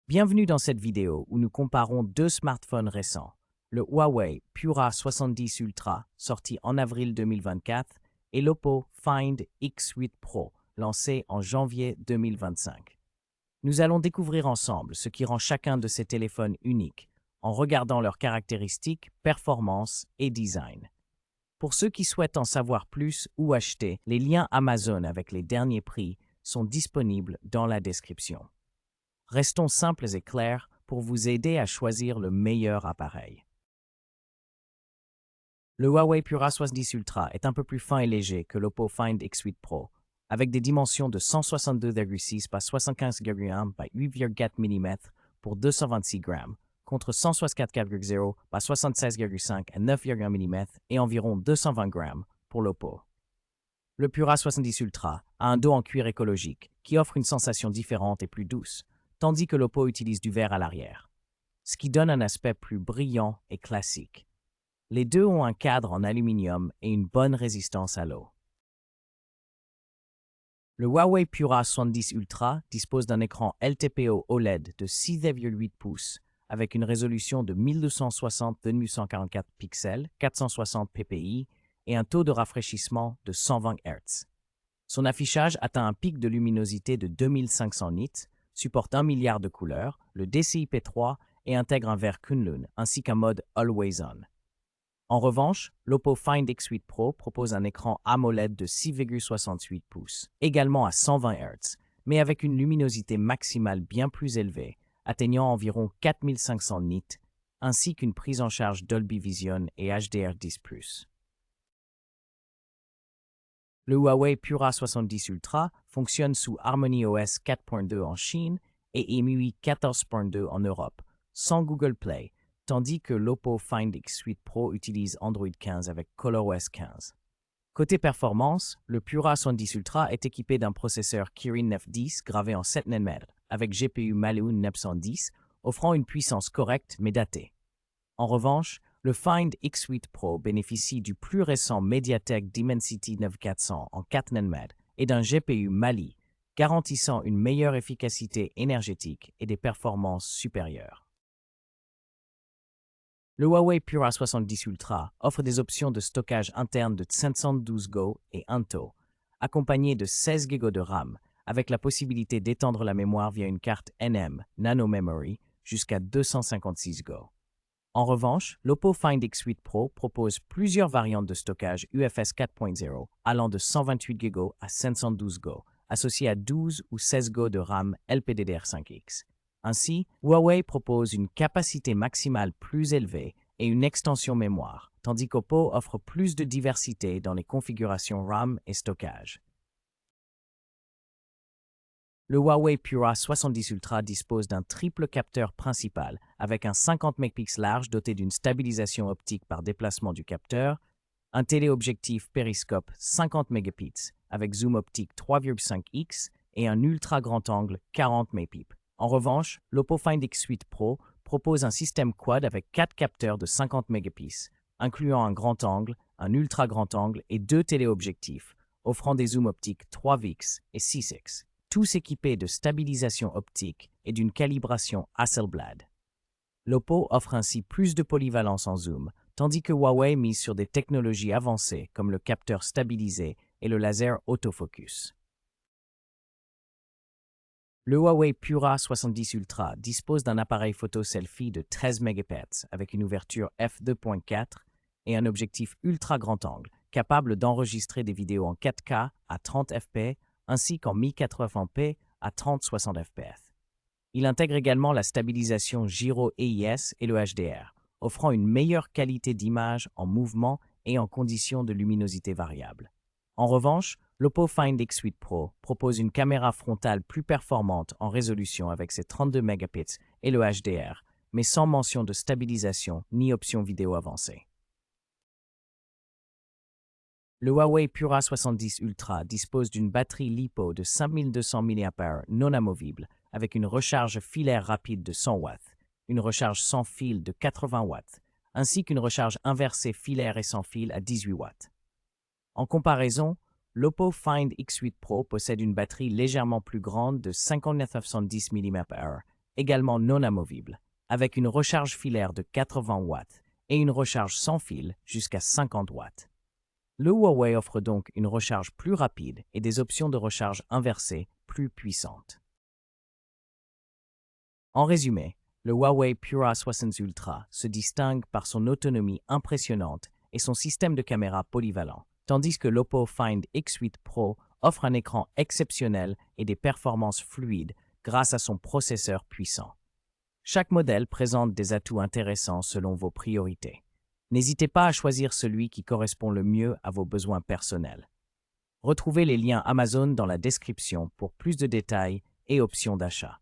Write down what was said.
Bienvenue dans cette vidéo où nous comparons deux smartphones récents, le Huawei Pura 70 Ultra, sorti en avril 2024, et l'Oppo Find X8 Pro, lancé en janvier 2025. Nous allons découvrir ensemble ce qui rend chacun de ces téléphones unique, en regardant leurs caractéristiques, performances et design. Pour ceux qui souhaitent en savoir plus ou acheter, les liens Amazon avec les derniers prix sont disponibles dans la description. Restons simples et clairs pour vous aider à choisir le meilleur appareil. Le Huawei Pura 70 Ultra est un peu plus fin et léger que l'Oppo Find X8 Pro, avec des dimensions de 162,6 par 75,1 par 8,4 mm pour 226 grammes, contre 164,0 par 76,5 à 9,1 mm et environ 220 grammes pour l'Oppo. Le Pura 70 Ultra a un dos en cuir écologique qui offre une sensation différente et plus douce, tandis que l'Oppo utilise du verre à l'arrière, ce qui donne un aspect plus brillant et classique. Les deux ont un cadre en aluminium et une bonne résistance à l'eau. Le Huawei Pura 70 Ultra dispose d'un écran LTPO OLED de 6,8 pouces avec une résolution de 1260x2144 pixels, 460 ppi et un taux de rafraîchissement de 120 Hz. Son affichage atteint un pic de luminosité de 2500 nits, supporte 1 milliard de couleurs, le DCI-P3 et intègre un verre Kunlun ainsi qu'un mode Always On. En revanche, l'Oppo Find X8 Pro propose un écran AMOLED de 6,68 pouces, également à 120 Hz, mais avec une luminosité maximale bien plus élevée, atteignant environ 4500 nits, ainsi qu'une prise en charge Dolby Vision et HDR10+. Le Huawei Pura 70 Ultra fonctionne sous HarmonyOS 4.2 en Chine et EMUI 14.2 en Europe, sans Google Play, tandis que l'Oppo Find X8 Pro utilise Android 15 avec ColorOS 15. Côté performance, le Pura 70 Ultra est équipé d'un processeur Kirin 910 gravé en 7 nm avec GPU Malibu 910, offrant une puissance correcte mais datée. En revanche, le Find X8 Pro bénéficie du plus récent Mediatek Dimensity 9400 en 4 nm et d'un GPU Mali, garantissant une meilleure efficacité énergétique et des performances supérieures. Le Huawei Pura 70 Ultra offre des options de stockage interne de 512 Go et 1 TB, accompagnées de 16 Go de RAM, avec la possibilité d'étendre la mémoire via une carte NM Nano Memory jusqu'à 256 Go. En revanche, l'Oppo Find X8 Pro propose plusieurs variantes de stockage UFS 4.0 allant de 128 Go à 512 Go, associées à 12 ou 16 Go de RAM LPDDR5X. Ainsi, Huawei propose une capacité maximale plus élevée et une extension mémoire, tandis qu'Oppo offre plus de diversité dans les configurations RAM et stockage. Le Huawei Pura 70 Ultra dispose d'un triple capteur principal avec un 50 mégapixels large doté d'une stabilisation optique par déplacement du capteur, un téléobjectif périscope 50 mégapixels avec zoom optique 3,5x et un ultra grand angle 40 mégapixels. En revanche, l'Oppo Find X8 Pro propose un système quad avec 4 capteurs de 50 mégapixels, incluant un grand angle, un ultra grand angle et 2 téléobjectifs, offrant des zooms optiques 3x et 6x. Tous équipés de stabilisation optique et d'une calibration Hasselblad. L'Oppo offre ainsi plus de polyvalence en zoom, tandis que Huawei mise sur des technologies avancées comme le capteur stabilisé et le laser autofocus. Le Huawei Pura 70 Ultra dispose d'un appareil photo selfie de 13 mégapixels avec une ouverture f2.4 et un objectif ultra grand angle, capable d'enregistrer des vidéos en 4K à 30 fps ainsi qu'en 1080p à 30-60 fps. Il intègre également la stabilisation Gyro EIS et le HDR, offrant une meilleure qualité d'image en mouvement et en conditions de luminosité variable. En revanche, l'Oppo Find X8 Pro propose une caméra frontale plus performante en résolution avec ses 32 mégapixels et le HDR, mais sans mention de stabilisation ni option vidéo avancée. Le Huawei Pura 70 Ultra dispose d'une batterie LiPo de 5200 mAh non amovible avec une recharge filaire rapide de 100 watts, une recharge sans fil de 80 watts, ainsi qu'une recharge inversée filaire et sans fil à 18 watts. En comparaison, l'Oppo Find X8 Pro possède une batterie légèrement plus grande de 5910 mAh également non amovible, avec une recharge filaire de 80 watts et une recharge sans fil jusqu'à 50 watts. Le Huawei offre donc une recharge plus rapide et des options de recharge inversée plus puissantes. En résumé, le Huawei Pura 60 Ultra se distingue par son autonomie impressionnante et son système de caméra polyvalent, tandis que l'Oppo Find X8 Pro offre un écran exceptionnel et des performances fluides grâce à son processeur puissant. Chaque modèle présente des atouts intéressants selon vos priorités. N'hésitez pas à choisir celui qui correspond le mieux à vos besoins personnels. Retrouvez les liens Amazon dans la description pour plus de détails et options d'achat.